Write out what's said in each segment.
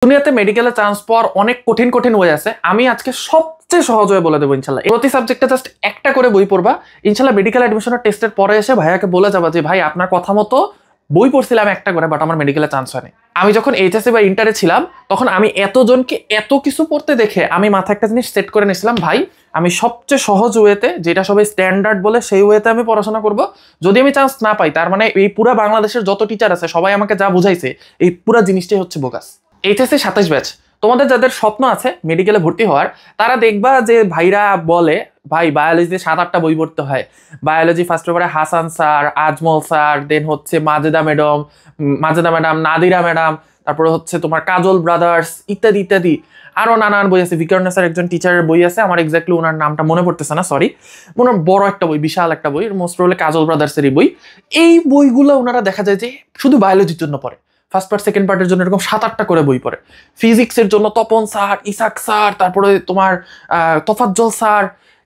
দুনিয়াতে মেডিকেলে চান্স পাওয়ার অনেক কঠিন কঠিন ওয়ে আছে। আমি আজকে সবচেয়ে সহজ ওয়ে বলে দেবো ইনশাল্লাহ। প্রতি সাবজেক্টে জাস্ট একটা করে বই পড়বা, ইনশাল্লাহ মেডিকেল অ্যাডমিশনের টেস্টের পরে এসে ভাইয়াকে বলে যাবা যে ভাই আপনার কথা মতো বই পড়ছিলাম একটা করে, বাট আমার মেডিকেলে চান্স হয়নি। আমি যখন এইচএসসি বা ইন্টারে ছিলাম তখন আমি এতজনকে এত কিছু পড়তে দেখে আমি মাথায় একটা জিনিস সেট করে নিয়েছিলাম, ভাই আমি সবচেয়ে সহজ ওয়েতে, যেটা সবাই স্ট্যান্ডার্ড বলে সেই ওয়েতে আমি পড়াশোনা করব। যদি আমি চান্স না পাই তার মানে এই পুরো বাংলাদেশের যত টিচার আছে সবাই আমাকে যা বুঝাইছে এই পুরো জিনিসটাই হচ্ছে বোগাস। এইচএসসি 27 ব্যাচ, তোমাদের যাদের স্বপ্ন আছে মেডিকেলে ভর্তি হওয়ার, তারা দেখবা যে ভাইরা বলে ভাই বায়োলজিতে 7-8টা বই পড়তে হয়। বায়োলজি ফার্স্ট পেপারে হাসান স্যার, আজমল স্যার, দেন হচ্ছে মাজেদা ম্যাডাম, নাদিরা ম্যাডাম, তারপরে হচ্ছে তোমার কাজল ব্রাদার্স, ইত্যাদি ইত্যাদি আরো নানান বই আছে। বিকর্ণ স্যার একজন টিচারের বই আছে, আমার এক্স্যাক্টলি ওনার নামটা মনে পড়তেছে না, সরি। ওনার বড় একটা বই, বিশাল একটা বই, মোস্ট প্রবলি কাজল ব্রাদার্সেরই বই। এই বইগুলো ওনারা দেখা যায় যে শুধু বায়োলজির জন্য পড়ে। ফার্স্ট পার্ট সেকেন্ড পার্টের জন্য এরকম 7-8টা করে বই পড়ে। ফিজিক্সের জন্য তপন স্যার, ইসাক স্যার, তারপরে তোমার তোফাজ্জল স্যার,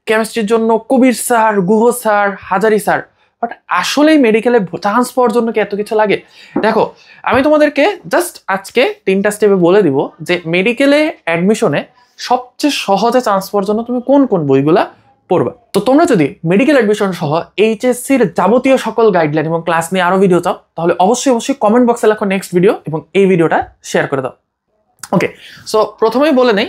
কেমিস্ট্রির জন্য Kabir sir, Guha sir, Hazari sir. But আসলেই মেডিকেলে চান্স পাওয়ার জন্য কি এত কিছু লাগে? দেখো, আমি তোমাদেরকে জাস্ট আজকে 3টা স্টেপে বলে দিব যে মেডিকেলে অ্যাডমিশনে সবচেয়ে সহজে চান্স পাওয়ার জন্য তুমি কোন কোন বইগুলা পড়বা। তো তোমরা যদি মেডিকেল অ্যাডমিশন সহ এইচএসসির যাবতীয় সকল গাইডলাইন এবং ক্লাস নিয়ে আরো ভিডিও চাও, তাহলে অবশ্যই কমেন্ট বক্সে লেখো নেক্সট ভিডিও এবং এই ভিডিওটা শেয়ার করে দাও। ওকে, সো প্রথমেই বলে নেই,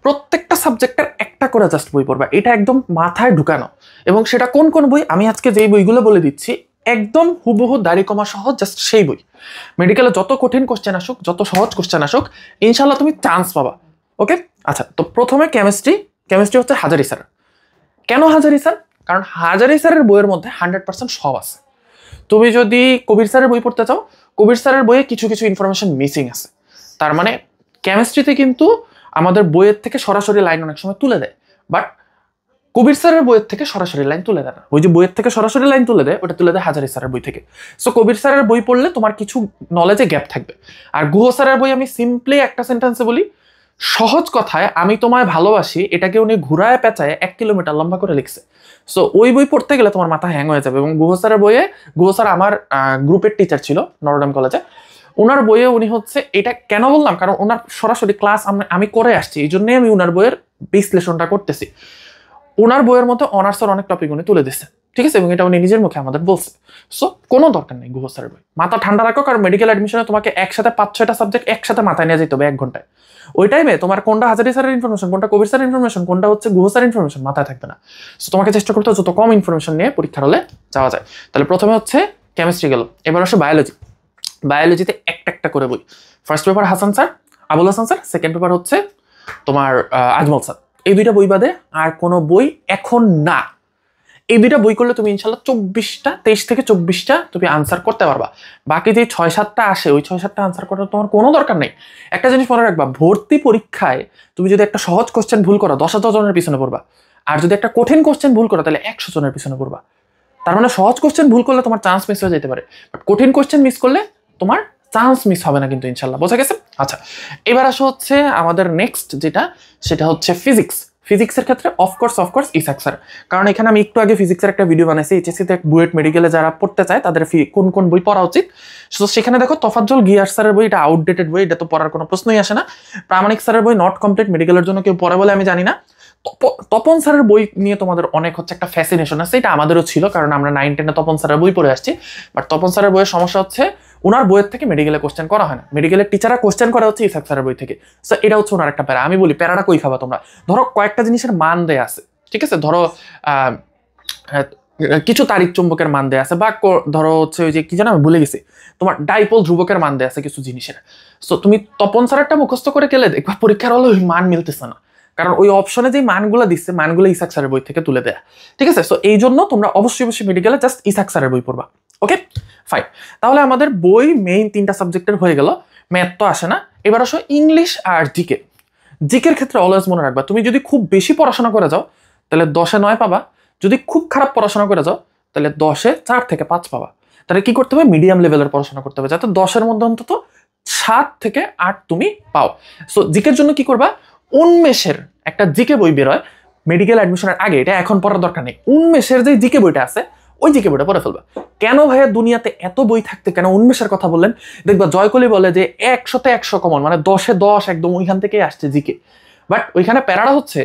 প্রত্যেকটা সাবজেক্টের একটা করে জাস্ট বই পড়বা, এটা একদম মাথায় ঢুকানো। এবং সেটা কোন কোন বই, আমি আজকে যেই বইগুলো বলে দিচ্ছি একদম হুবহু দাড়ি কমা সহ জাস্ট সেই বই। মেডিকেলে যত কঠিন কোশ্চেন আসুক, যত সহজ কোশ্চেন আসুক, ইনশাল্লাহ তুমি চান্স পাবা। ওকে, আচ্ছা, তো প্রথমে কেমিস্ট্রি হচ্ছে হাজারি স্যার। কেন হাজারি স্যার? কারণ হাজারি স্যারের বইয়ের মধ্যে 100% সব আছে। তুমি যদি কবির স্যারের বই পড়তে চাও, কবির স্যারের বইয়ে কিছু কিছু ইনফরমেশন মিসিং আছে। তার মানে কেমিস্ট্রিতে কিন্তু আমাদের বইয়ের থেকে সরাসরি লাইন অনেক সময় তুলে দেয়, বাট কবির স্যারের বইয়ের থেকে সরাসরি লাইন তুলে দেয় না। ওই যে বইয়ের থেকে সরাসরি লাইন তুলে দেয়, ওটা তুলে দেয় হাজারি স্যারের বই থেকে। সো কবির স্যারের বই পড়লে তোমার কিছু নলেজে গ্যাপ থাকবে। আর গুহ স্যারের বই আমি সিম্পলি একটা সেন্টেন্সে বলি, সহজ কথায় আমি তোমায় ভালোবাসি, এটাকে উনি ঘুরায় পেঁচায় 1 কিলোমিটার লম্বা করে লিখছে। সো ওই বই পড়তে গেলে তোমার মাথা হ্যাং হয়ে যাবে। এবং গুহ স্যারের বইয়ে, গুহ স্যার আমার গ্রুপের টিচার ছিল নটরডেম কলেজে, ওনার বইয়ে উনি হচ্ছে, এটা কেন বললাম কারণ ওনার সরাসরি ক্লাস আমি করে আসছি, এই জন্যই আমি ওনার বইয়ের বিশ্লেষণটা করতেছি। ওনার বইয়ের মধ্যে অনার্সের অনেক টপিক উনি তুলে দিচ্ছে, ঠিক আছে, এবং এটা উনি নিজের মুখে আমাদের বলছে। সো কোনো দরকার নেই গুহ স্যারের বই, মাথা ঠান্ডা রাখো। কারণ মেডিকেল অ্যাডমিশনে তোমাকে একসাথে 5-6টা সাবজেক্ট একসাথে মাথায় নিয়ে যেতে হবে 1 ঘন্টায়। ওই টাইমে তোমার কোনটা হাজারি স্যারের ইনফরমেশন, কোনটা কবির স্যারের ইনফরমেশন, কোনটা হচ্ছে গুহ স্যারের ইনফরমেশন মাথায় থাকবে না। সো তোমাকে চেষ্টা করতে হবে যত কম ইনফরমেশন নিয়ে পরীক্ষার হলে যাওয়া যায়। তাহলে প্রথমে হচ্ছে কেমিস্ট্রি গেল, এবার আসে বায়োলজি। বায়োলজিতে একটা করে বই। First paper Hasan sir, Abul Hasan sir, second paper হচ্ছে তোমার আজমল স্যার। এই 2টা বই বাদে আর কোনো বই এখন না। এই 2টা বই করলে তুমি ইনশাল্লাহ 23 থেকে 24টা তুমি আনসার করতে পারবা। বাকি যে 6-7টা আসে, ওই 6-7টা আনসার করার তোমার কোনো দরকার নেই। একটা জিনিস মনে রাখবা, ভর্তি পরীক্ষায় তুমি যদি একটা সহজ কোশ্চেন ভুল করো 10,000 জনের পিছনে পড়বা, আর যদি একটা কঠিন কোশ্চেন ভুল করো তাহলে 100 জনের পিছনে পড়বা। তার মানে সহজ কোশ্চেন ভুল করলে তোমার চান্স মিস হয়ে যেতে পারে, বাট কঠিন কোশ্চেন মিস করলে তোমার চান্স মিস হবে না কিন্তু ইনশাল্লাহ। বোঝা গেছে? আচ্ছা, এবার আসো হচ্ছে আমাদের নেক্সট যেটা, সেটা হচ্ছে ফিজিক্স। ফিজিক্সের ক্ষেত্রে অফকোর্স ইসাক স্যার। কারণ এখানে আমি একটু আগে ফিজিক্সের একটা ভিডিও বানাইছি, এইচএসসিতে বুয়েট মেডিকেলে যারা পড়তে চায় তাদের কোন কোন বই পড়া উচিত। সো সেখানে দেখো তোফাজ্জল গিয়াস স্যারের বই, এটা আউটডেটেড বই, এটা তো পড়ার কোনো প্রশ্নই আসে না। প্রামাণিক স্যারের বই নট কমপ্লিট, মেডিকেলের জন্য কেউ পড়ে বলে আমি জানি না। তপন স্যারের বই নিয়ে তোমাদের অনেক হচ্ছে একটা ফ্যাসিনেশন আছে, এটা আমাদেরও ছিল, কারণ আমরা 9-10-এ তপন স্যারের বই পড়ে আসছি। বাট তপন স্যারের বইয়ের সমস্যা হচ্ছে ওনার বইয়ের থেকে মেডিকেলে কোশ্চেন করা হয় না, মেডিকেলের টিচাররা কোশ্চেন করা হচ্ছে ইসাক স্যারের বই থেকে। সো এটা হচ্ছে ওনার একটা প্যারা। আমি বলি প্যারাটা কই খাবা তোমরা? ধরো কয়েকটা জিনিসের মান দেয়া আছে, ঠিক আছে, ধরো কিছু তাড়িৎ চুম্বকের মান দেয়া আছে, বা ধরো হচ্ছে ওই যে কি জানো আমি ভুলে গেছি, তোমার ডাইপোল ধ্রুবকের মান দেয়া আছে কিছু জিনিসের। সো তুমি তপন স্যারেরটা মুখস্থ করে গেলে দেখবা পরীক্ষার হলে ওই মান মিলতেছে না, কারণ ওই অপশনে যে মানগুলো দিচ্ছে মানগুলো ইসাক স্যারের বই থেকে তুলে দেয়া, ঠিক আছে। সো এই জন্য তোমরা অবশ্যই মেডিকেলে জাস্ট ইসাক স্যারের বই পড়বা। ওকে, ফাইন। তাহলে আমাদের বই মেইন 3টা সাবজেক্টের হয়ে গেল। ম্যাথ তো আসে না। এবার আসো ইংলিশ আর জিকে। জিকের ক্ষেত্রে অলওয়েজ মনে রাখবা, তুমি যদি খুব বেশি পড়াশোনা করে যাও তাহলে 10-এ 9 পাবা, যদি খুব খারাপ পড়াশোনা করে যাও তাহলে 10-এ 4 থেকে 5 পাবা। তাহলে কি করতে হবে? মিডিয়াম লেভেলের পড়াশোনা করতে হবে, যাতে 10-এর মধ্যে অন্তত 7 থেকে 8 তুমি পাও। সো জিকের জন্য কি করবা? উন্মেষের একটা জিকে বই বেরোয় মেডিকেল অ্যাডমিশনের আগে, এটা এখন পড়ার দরকার নেই। উন্মেষের যে জিকে বইটা আছে ওই জিকে বইটা পড়ে ফেলবা। কেন ভাইয়া দুনিয়াতে এত বই থাকতে কেন উন্মেষের কথা বললেন? দেখবা জয়কলি বলে যে 100-তে 100 কমন, মানে 10-এ 10 একদম ওইখান থেকেই আসছে জিকে। বাট ওইখানে প্যারাটা হচ্ছে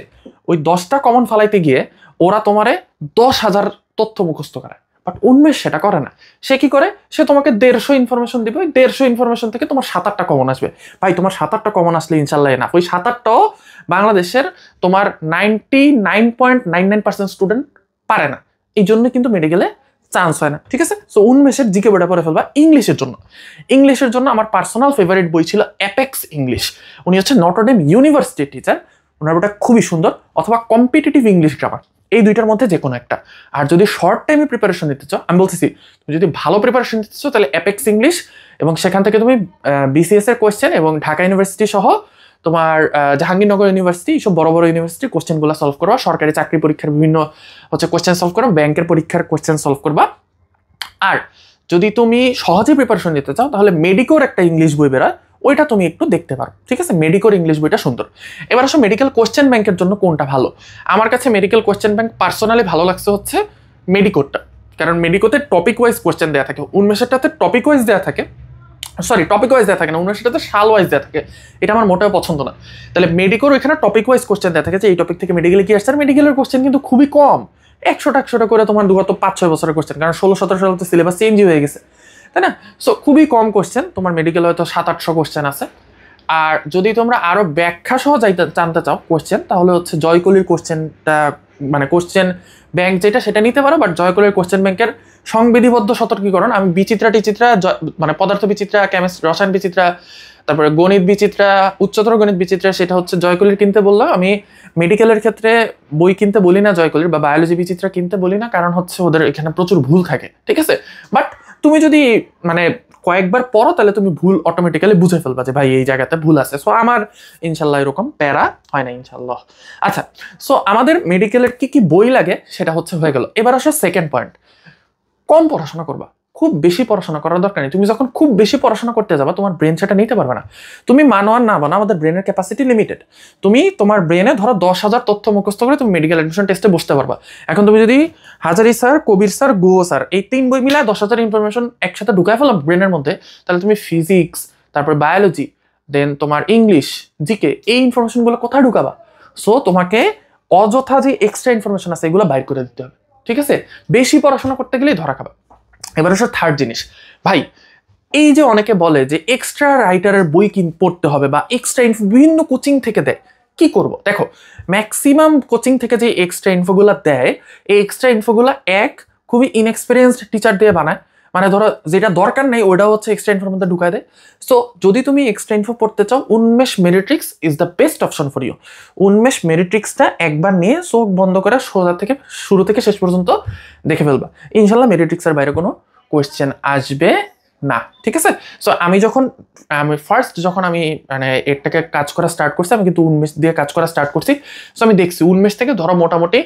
ওই 10টা কমন ফালাইতে গিয়ে ওরা তোমারে 10,000 তথ্য মুখস্থ করায়। বাট উন্মেষ সেটা করে না। সে কি করে? সে তোমাকে 150 ইনফরমেশন দিবে, ওই 150 ইনফরমেশন থেকে তোমার 7-8টা কমন আসবে। ভাই তোমার 7-8টা কমন আসলে ইনশাল্লাহ না, ওই 7-8টাও বাংলাদেশের তোমার 99.99% স্টুডেন্ট পারে না। এই জন্য কিন্তু মেডিকেলে চান্স হয় না, ঠিক আছে? সো উন্মেষের জিকে বইটা পড়ে ফেলবা। ইংলিশের জন্য আমার পার্সোনাল ফেভারিট বই ছিল অ্যাপেক্স ইংলিশ। উনি হচ্ছে নটরডেম ইউনিভার্সিটির টিচার, ওনার বইটা খুবই সুন্দর। অথবা কম্পিটিটিভ ইংলিশ গ্রামার, এই দুইটার মধ্যে যে কোনো একটা। আর যদি শর্ট টাইমে প্রিপারেশন নিতে চাও, আমি বলতেছি তুমি যদি ভালো প্রিপারেশন নিতে চাও তাহলে অ্যাপেক্স ইংলিশ, এবং সেখান থেকে তুমি বিসিএস এর কোয়েশ্চেন এবং ঢাকা ইউনিভার্সিটি সহ তোমার জাহাঙ্গীরনগর ইউনিভার্সিটি, এইসব বড় বড় ইউনিভার্সিটির কোয়েশ্চেনগুলো সলভ করবা। সরকারি চাকরি পরীক্ষার বিভিন্ন হচ্ছে কোয়েশ্চেন সলভ করবা, ব্যাংকের পরীক্ষার কোয়েশ্চেন সলভ করবা। আর যদি তুমি সহজে প্রিপারেশন নিতে চাও তাহলে মেডিকোর একটা ইংলিশ বই বেরোয়, ওইটা তুমি একটু দেখতে পারো, ঠিক আছে? মেডিকোর ইংলিশ বইটা সুন্দর। এবার আসো মেডিকেল কোয়েশ্চেন ব্যাংকের জন্য কোনটা ভালো। আমার কাছে মেডিকেল কোয়েশ্চেন ব্যাংক পার্সোনালি ভালো লাগছে হচ্ছে মেডিকোরটা, কারণ মেডিকোতে টপিক ওয়াইজ কোয়েশ্চেন দেওয়া থাকে, উন্মেষেরটাতে টপিক ওয়াইজ দেওয়া থাকে, টপিক ওয়াইজ দেওয়া থাকে না, উন্মেষেরটাতে সাল ওয়াইজ দেওয়া থাকে। এটা আমার মোটেও পছন্দ না। তাহলে মেডিকোর ওইখানে টপিক ওয়াইজ কোয়েশ্চেন দেওয়া থাকে যে এই টপিক থেকে মেডিকেলে কি আসছে। আর মেডিকেলের কোয়েশ্চেন কিন্তু খুবই কম, 100-100টা করে তোমার গত 5-6 বছরের কোয়েশ্চেন, কারণ 16-17 সালে তো সিলেবাস চেঞ্জ হয়ে গেছে, তাই না? সো খুবই কম কোয়েশ্চেন, তোমার মেডিকেল হয়তো 700-800 কোয়েশ্চেন আছে। আর যদি তোমরা আরো ব্যাখ্যা সহ জানতে চাও কোয়েশ্চেন, তাহলে হচ্ছে জয়কলির কোয়েশ্চেনটা, মানে কোয়েশ্চেন ব্যাংক যেটা সেটা নিতে পারো। বাট জয়কলির কোয়েশ্চেন ব্যাংকের সংবিধিবদ্ধ সতর্কীকরণ, আমি বিচিত্রা টিচিত্রা, মানে পদার্থ বিচিত্রা, কেমিস্ট্রি, রসায়ন বিচিত্রা, তারপরে গণিত বিচিত্রা, উচ্চতর গণিত বিচিত্রা, সেটা হচ্ছে জয়কলির কিনতে বললাম। আমি মেডিকেলের ক্ষেত্রে বই কিনতে বলি না জয়কলির, বা বায়োলজি বিচিত্রা কিনতে বলি না, কারণ হচ্ছে ওদের এখানে প্রচুর ভুল থাকে, ঠিক আছে? বাট তুমি যদি মানে কয়েকবার পড়ো তাহলে তুমি ভুল অটোমেটিক্যালি বুঝে ফেলবা যে ভাই এই জায়গাতে ভুল আছে। সো আমার ইনশাল্লাহ এরকম প্যারা হয় না ইনশাল্লাহ। আচ্ছা, সো আমাদের মেডিকেলের কি কি বই লাগে সেটা হচ্ছে হয়ে গেল। এবার আসো সেকেন্ড পয়েন্ট, কম পড়াশোনা করবা। খুব বেশি পড়াশোনা করার দরকার নেই। তুমি যখন খুব বেশি পড়াশোনা করতে যাবা তোমার ব্রেন সেটা নিতে পারবে না। তুমি মানো আর না মানো, আমাদের ব্রেনের ক্যাপাসিটি লিমিটেড। তুমি তোমার ব্রেনে ধরো 10,000 তথ্য মুখস্থ করে তুমি মেডিকেল অ্যাডমিশন টেস্টে বসতে পারবা। এখন তুমি যদি হাজারি স্যার, কবির স্যার, গুহ স্যার এই 3 বই মিলায় 10,000 ইনফরমেশন একসাথে ঢুকায় ফেলাম ব্রেনের মধ্যে, তাহলে তুমি ফিজিক্স, তারপর বায়োলজি, দেন তোমার ইংলিশ, জিকে, এই ইনফরমেশনগুলো কোথায় ঢুকাবা? সো তোমাকে অযথা যে এক্সট্রা ইনফরমেশন আছে এগুলো বাইর করে দিতে হবে, ঠিক আছে? বেশি পড়াশোনা করতে গেলেই ধরা খাবা। এবার হচ্ছে থার্ড জিনিস, ভাই এই যে অনেকে বলে যে এক্সট্রা রাইটারের বই পড়তে হবে বা এক্সট্রা ইনফো বিভিন্ন কোচিং থেকে দেয়, কি করব? দেখো ম্যাক্সিমাম কোচিং থেকে যে এক্সট্রা ইনফোগুলো দেয়, এই এক্সট্রা ইনফোগুলো খুবই ইনএক্সপিরিয়েন্সড টিচার দিয়ে বানায়। মানে ধরো যেটা দরকার নেই ওটাও হচ্ছে এক্সট্রা ইনফোর মধ্যে ঢুকায় দেয়। সো যদি তুমি এক্সট্রা ইনফো পড়তে চাও, Unmesh Meritrix is the best option for you. Unmesh মেরিট্রিক্সটা একবার নিয়ে চোখ বন্ধ করে সোজা থেকে শুরু থেকে শেষ পর্যন্ত দেখে ফেলবা, ইনশাল্লাহ মেরিট্রিক্সের বাইরে কোনো কোয়েশ্চেন আসবে না, ঠিক আছে? সো আমি ফার্স্ট যখন আমি মানে এটাকে কাজ করা স্টার্ট করছি, আমি কিন্তু উন্মেষ দিয়ে কাজ করা স্টার্ট করছি। সো আমি দেখছি উন্মেষ থেকে ধরো মোটামুটি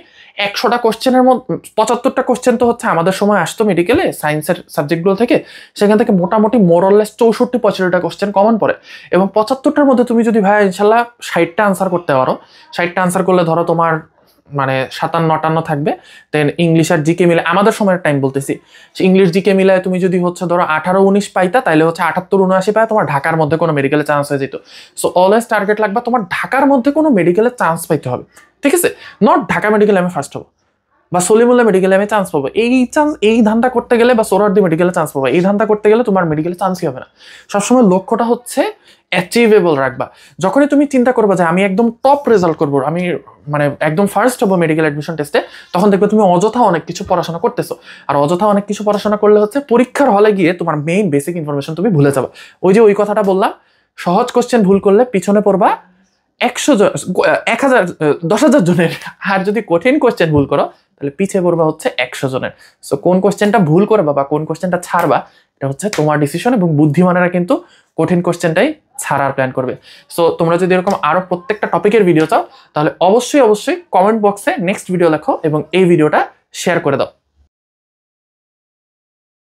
100টা কোশ্চেনের মধ্যে 75টা কোশ্চেন তো হচ্ছে আমাদের সময় আসতো মেডিকেলে সায়েন্সের সাবজেক্টগুলো থেকে, সেখান থেকে মোটামুটি মোরলেস 64-65টা কোশ্চেন কমন পড়ে। এবং 75টার মধ্যে তুমি যদি ভাই ইনশাল্লাহ 60টা আনসার করতে পারো, 60টা আনসার করলে ধরো তোমার মানে 57-58 থাকবে। দেন ইংলিশ আর জিকে মিলে, আমাদের সময়ের টাইম বলতেছি, ইংলিশ জিকে মিলায় তুমি যদি হচ্ছে ধরো 18-19 পাইতা, তাহলে হচ্ছে 78-79 পায় তোমার ঢাকার মধ্যে কোনো মেডিকেলে চান্স হয়ে যেত। সো অলওয়েজ টার্গেট লাগবে তোমার ঢাকার মধ্যে কোনো মেডিকেলে চান্স পাইতে হবে, ঠিক আছে? নট ঢাকা মেডিকেলে আমি ফার্স্ট হবো বা সলিমুল্লাহ মেডিকেলে আমি চান্স পাবো, এই ধান্দা করতে গেলে, বা সোহরাওয়ার্দী মেডিকেলে চান্স পাবো, এই ধান্দা করতে গেলে তোমার মেডিকেলে চান্সই হবে না। সবসময় লক্ষ্যটা হচ্ছে অ্যাচিভেবল রাখবা। যখনই তুমি চিন্তা করবা যে আমি একদম টপ রেজাল্ট করবো, আমি মানে একদম ফার্স্ট হবো মেডিকেল অ্যাডমিশন টেস্টে, তখন দেখবে তুমি অযথা অনেক কিছু পড়াশোনা করতেছো। আর অযথা অনেক কিছু পড়াশোনা করলে হচ্ছে পরীক্ষার হলে গিয়ে তোমার মেইন বেসিক ইনফরমেশন তুমি ভুলে যাবে। ওই কথাটা বললাম, সহজ কোশ্চেন ভুল করলে পিছনে পড়বা 10,000 জনের, আর যদি কঠিন কোশ্চেন ভুল করো তাহলে পিছিয়ে পড়বা হচ্ছে 100 জনের। সো কোন কোশ্চেনটা ভুল করবা বা কোন কোশ্চেনটা ছাড়বা এটা হচ্ছে তোমার ডিসিশন, এবং বুদ্ধিমানেরা কিন্তু কঠিন কোশ্চেনটাই ছাড়ার প্ল্যান করবে। সো তোমরা যদি এরকম আরো প্রত্যেকটা টপিকের ভিডিও চাও তাহলে অবশ্যই কমেন্ট বক্সে নেক্সট ভিডিও লেখো এবং এই ভিডিওটা শেয়ার করে দাও।